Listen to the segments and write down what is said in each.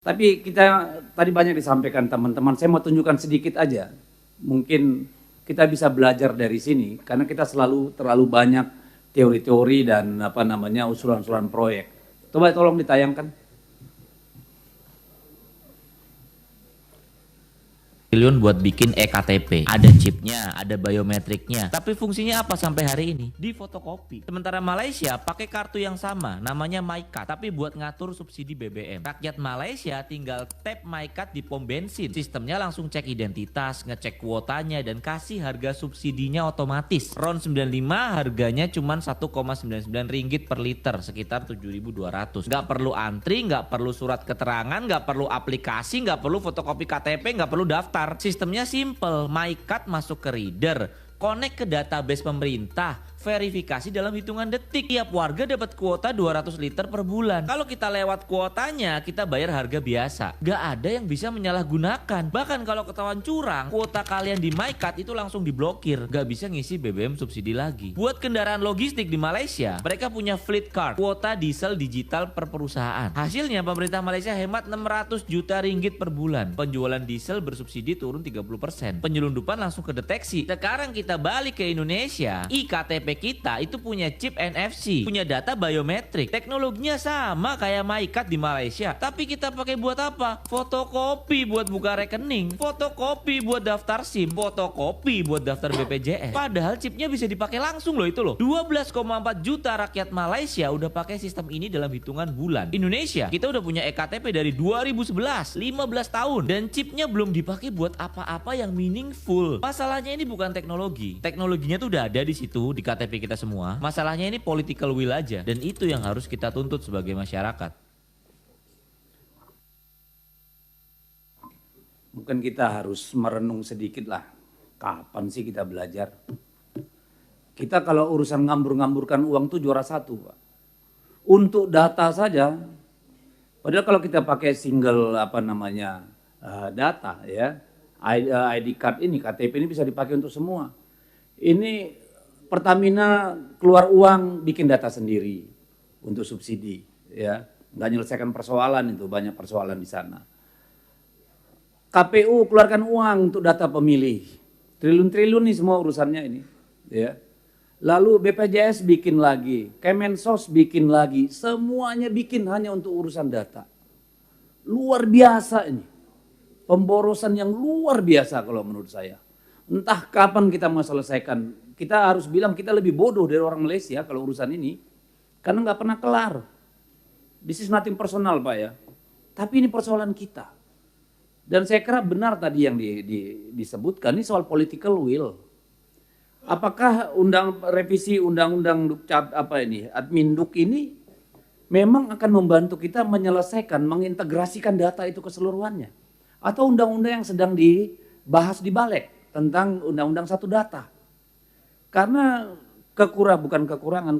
Tapi kita tadi banyak disampaikan teman-teman, saya mau tunjukkan sedikit aja. Mungkin kita bisa belajar dari sini karena kita selalu terlalu banyak teori-teori dan usulan-usulan proyek. Coba tolong ditayangkan. Triliun buat bikin eKTP, ada chipnya, ada biometriknya, tapi fungsinya apa sampai hari ini? Di fotokopi. Sementara Malaysia pakai kartu yang sama, namanya MyCard, tapi buat ngatur subsidi BBM. Rakyat Malaysia tinggal tap MyCard di pom bensin, sistemnya langsung cek identitas, ngecek kuotanya, dan kasih harga subsidinya otomatis. RON 95 harganya cuma 1,99 ringgit per liter, sekitar 7.200. Nggak perlu antri, nggak perlu surat keterangan, nggak perlu aplikasi, nggak perlu fotokopi KTP, nggak perlu daftar. Sistemnya simple, MyCard masuk ke reader, connect ke database pemerintah, verifikasi dalam hitungan detik. Tiap warga dapat kuota 200 liter per bulan. Kalau kita lewat kuotanya, kita bayar harga biasa. Gak ada yang bisa menyalahgunakan. Bahkan kalau ketahuan curang, kuota kalian di MyCard itu langsung diblokir. Gak bisa ngisi BBM subsidi lagi. Buat kendaraan logistik di Malaysia, mereka punya fleet card, kuota diesel digital per perusahaan. Hasilnya pemerintah Malaysia hemat 600 juta ringgit per bulan. Penjualan diesel bersubsidi turun 30%. Penyelundupan langsung kedeteksi. Sekarang kita balik ke Indonesia, iKTP kita itu punya chip NFC, punya data biometrik. Teknologinya sama kayak MyCard di Malaysia, tapi kita pakai buat apa? Fotokopi buat buka rekening, fotokopi buat daftar SIM, fotokopi buat daftar BPJS. Padahal chipnya bisa dipakai langsung loh itu loh. 12,4 juta rakyat Malaysia udah pakai sistem ini dalam hitungan bulan. Indonesia, kita udah punya eKTP dari 2011, 15 tahun, dan chipnya belum dipakai buat apa-apa yang meaningful. Masalahnya ini bukan teknologi. Teknologinya tuh udah ada di situ di KTP kita semua. Masalahnya ini political will aja, dan itu yang harus kita tuntut sebagai masyarakat. Mungkin kita harus merenung sedikit lah. Kapan sih kita belajar? Kita kalau urusan ngambur-ngamburkan uang tuh juara satu, Pak. Untuk data saja, padahal kalau kita pakai single data ya, ID card ini, KTP ini bisa dipakai untuk semua. Ini Pertamina keluar uang bikin data sendiri untuk subsidi, ya, nggak menyelesaikan persoalan itu, banyak persoalan di sana. KPU keluarkan uang untuk data pemilih, triliun-triliun nih semua urusannya ini, ya. Lalu BPJS bikin lagi, Kemensos bikin lagi, semuanya bikin hanya untuk urusan data. Luar biasa ini, pemborosan yang luar biasa kalau menurut saya. Entah kapan kita mau selesaikan. Kita harus bilang kita lebih bodoh dari orang Malaysia kalau urusan ini. Karena nggak pernah kelar. This is nothing personal, Pak ya. Tapi ini persoalan kita. Dan saya kira benar tadi yang disebutkan, ini soal political will. Apakah revisi undang-undang Adminduk ini memang akan membantu kita menyelesaikan, mengintegrasikan data itu keseluruhannya? Atau undang-undang yang sedang dibahas di Balek tentang undang-undang satu data? Karena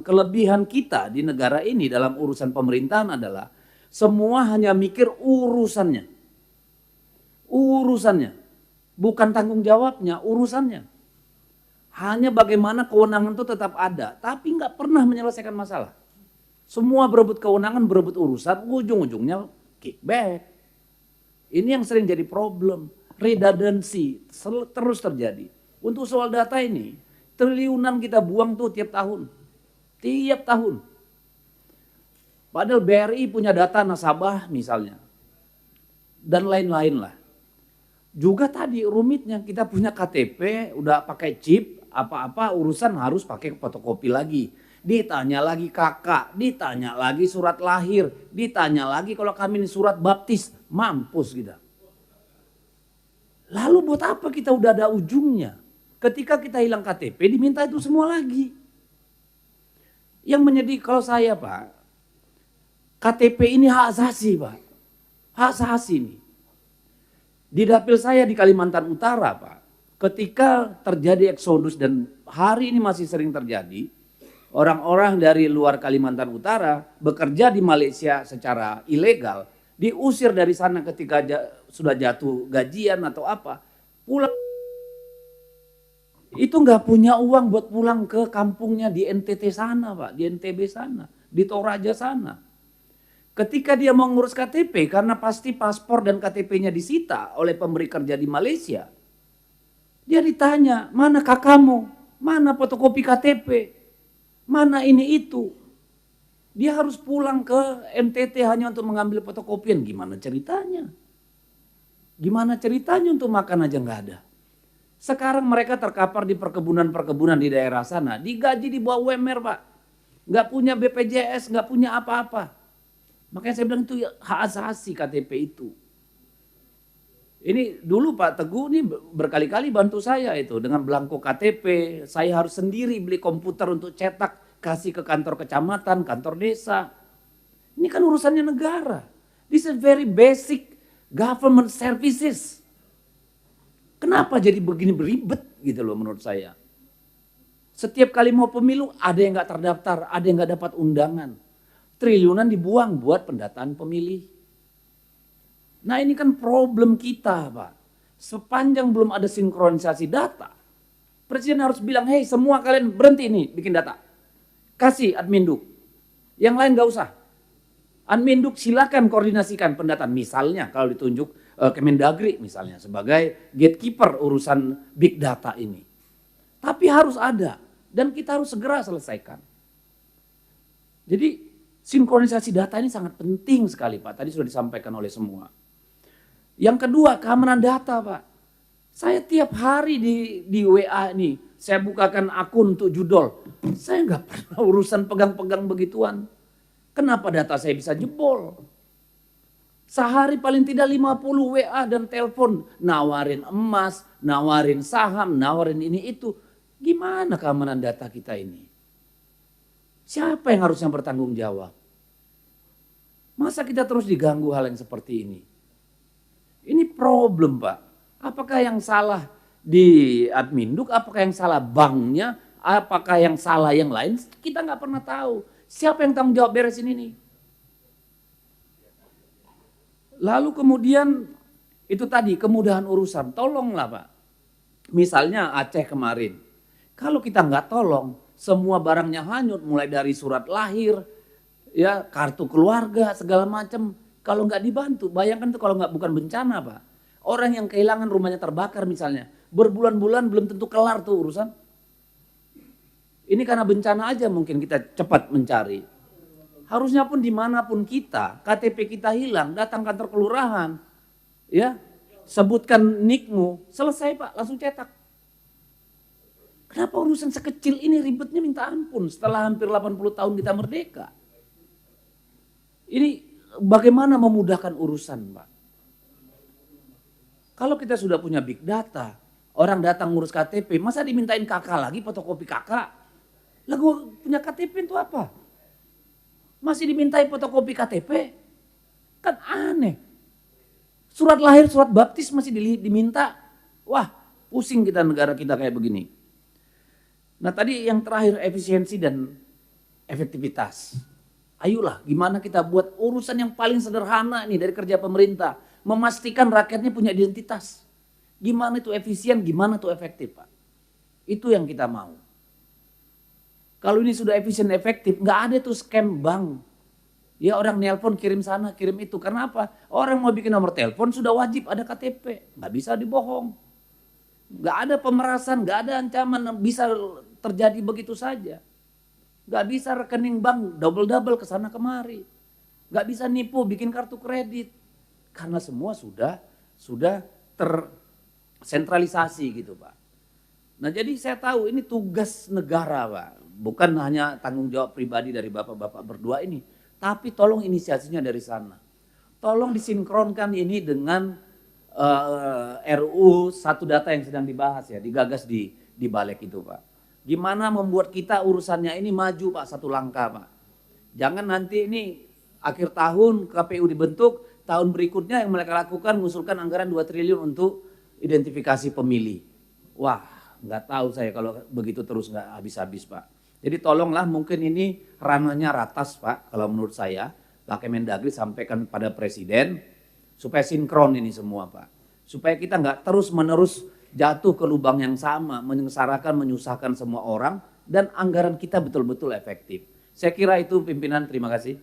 kelebihan kita di negara ini dalam urusan pemerintahan adalah semua hanya mikir urusannya. Urusannya. Bukan tanggung jawabnya, urusannya. Hanya bagaimana kewenangan itu tetap ada, tapi nggak pernah menyelesaikan masalah. Semua berebut kewenangan, berebut urusan, ujung-ujungnya kickback. Ini yang sering jadi problem. Redundancy terus terjadi. Untuk soal data ini, triliunan kita buang tuh tiap tahun. Tiap tahun. Padahal BRI punya data nasabah misalnya. Dan lain-lain lah. Juga tadi rumitnya kita punya KTP, udah pakai chip, apa-apa urusan harus pakai fotokopi lagi. Ditanya lagi kakak, ditanya lagi surat lahir, ditanya lagi kalau kami ini surat baptis, mampus kita. Lalu buat apa kita udah ada ujungnya? Ketika kita hilang KTP diminta itu semua lagi. Yang menyedih kalau saya, Pak, KTP ini hak asasi, Pak. Hak asasi ini. Di dapil saya di Kalimantan Utara, Pak, ketika terjadi eksodus dan hari ini masih sering terjadi, orang-orang dari luar Kalimantan Utara bekerja di Malaysia secara ilegal, diusir dari sana ketika sudah jatuh gajian atau apa, pulang. Itu nggak punya uang buat pulang ke kampungnya di NTT sana, Pak, di NTB sana, di Toraja sana. Ketika dia mau ngurus KTP, karena pasti paspor dan KTP-nya disita oleh pemberi kerja di Malaysia, dia ditanya, mana kakakmu, mana fotokopi KTP, mana ini itu. Dia harus pulang ke NTT hanya untuk mengambil fotokopian. Gimana ceritanya? Gimana ceritanya untuk makan aja nggak ada. Sekarang mereka terkapar di perkebunan-perkebunan di daerah sana. Digaji di bawah UMR, Pak. Nggak punya BPJS, nggak punya apa-apa. Makanya saya bilang itu hak asasi KTP itu. Ini dulu Pak Teguh ini berkali-kali bantu saya itu dengan belangko KTP. Saya harus sendiri beli komputer untuk cetak, kasih ke kantor kecamatan, kantor desa. Ini kan urusannya negara. This is very basic government services. Kenapa jadi begini beribet gitu loh menurut saya. Setiap kali mau pemilu ada yang gak terdaftar, ada yang gak dapat undangan. Triliunan dibuang buat pendataan pemilih. Nah ini kan problem kita Pak. Sepanjang belum ada sinkronisasi data, Presiden harus bilang, hey semua kalian berhenti nih bikin data. Kasih Adminduk. Yang lain gak usah. Adminduk silakan koordinasikan pendataan. Misalnya kalau ditunjuk Kemendagri misalnya sebagai gatekeeper urusan big data ini. Tapi harus ada dan kita harus segera selesaikan. Jadi sinkronisasi data ini sangat penting sekali Pak. Tadi sudah disampaikan oleh semua. Yang kedua keamanan data Pak. Saya tiap hari di WA nih, saya bukakan akun untuk judol. Saya nggak pernah urusan pegang-pegang begituan. Kenapa data saya bisa jebol? Sehari paling tidak 50 WA dan telepon. Nawarin emas, nawarin saham, nawarin ini itu. Gimana keamanan data kita ini? Siapa yang harusnya bertanggung jawab? Masa kita terus diganggu hal yang seperti ini? Ini problem Pak. Apakah yang salah di Adminduk? Apakah yang salah banknya? Apakah yang salah yang lain? Kita nggak pernah tahu. Siapa yang tanggung jawab beresin ini? Lalu kemudian itu tadi kemudahan urusan. Tolonglah Pak. Misalnya Aceh kemarin. Kalau kita nggak tolong, semua barangnya hanyut. Mulai dari surat lahir, ya kartu keluarga, segala macam. Kalau nggak dibantu, bayangkan tuh kalau nggak bukan bencana Pak. Orang yang kehilangan rumahnya terbakar misalnya. Berbulan-bulan belum tentu kelar tuh urusan. Ini karena bencana aja mungkin kita cepat mencari. Harusnya pun dimanapun kita, KTP kita hilang, datang kantor kelurahan. Ya, sebutkan nikmu, selesai Pak, langsung cetak. Kenapa urusan sekecil ini ribetnya minta ampun setelah hampir 80 tahun kita merdeka. Ini bagaimana memudahkan urusan Pak. Kalau kita sudah punya big data, orang datang ngurus KTP, masa dimintain kakak lagi fotokopi kakak? Lah gua punya KTP itu apa? Masih dimintai fotokopi KTP? Kan aneh. Surat lahir, surat baptis masih diminta. Wah, pusing kita negara kita kayak begini. Nah tadi yang terakhir efisiensi dan efektivitas. Ayolah gimana kita buat urusan yang paling sederhana nih dari kerja pemerintah. Memastikan rakyatnya punya identitas. Gimana itu efisien, gimana itu efektif Pak. Itu yang kita mau. Kalau ini sudah efisien efektif, nggak ada tuh scam bank. Ya orang nelpon kirim sana, kirim itu. Karena apa? Orang mau bikin nomor telepon sudah wajib ada KTP. Nggak bisa dibohong. Nggak ada pemerasan, nggak ada ancaman bisa terjadi begitu saja. Nggak bisa rekening bank double-double ke sana kemari. Nggak bisa nipu bikin kartu kredit. Karena semua sudah tersentralisasi gitu Pak. Nah jadi saya tahu ini tugas negara Pak. Bukan hanya tanggung jawab pribadi dari bapak-bapak berdua ini. Tapi tolong inisiasinya dari sana. Tolong disinkronkan ini dengan RUU satu data yang sedang dibahas ya. Digagas di balik itu Pak. Gimana membuat kita urusannya ini maju Pak satu langkah Pak. Jangan nanti ini akhir tahun KPU dibentuk. Tahun berikutnya yang mereka lakukan mengusulkan anggaran 2 triliun untuk identifikasi pemilih. Wah nggak tahu saya kalau begitu terus nggak habis-habis Pak. Jadi tolonglah mungkin ini ranahnya ratas Pak kalau menurut saya. Pak Kemendagri sampaikan pada Presiden supaya sinkron ini semua Pak. Supaya kita nggak terus-menerus jatuh ke lubang yang sama. Menyengsarakan, menyusahkan semua orang dan anggaran kita betul-betul efektif. Saya kira itu pimpinan, terima kasih.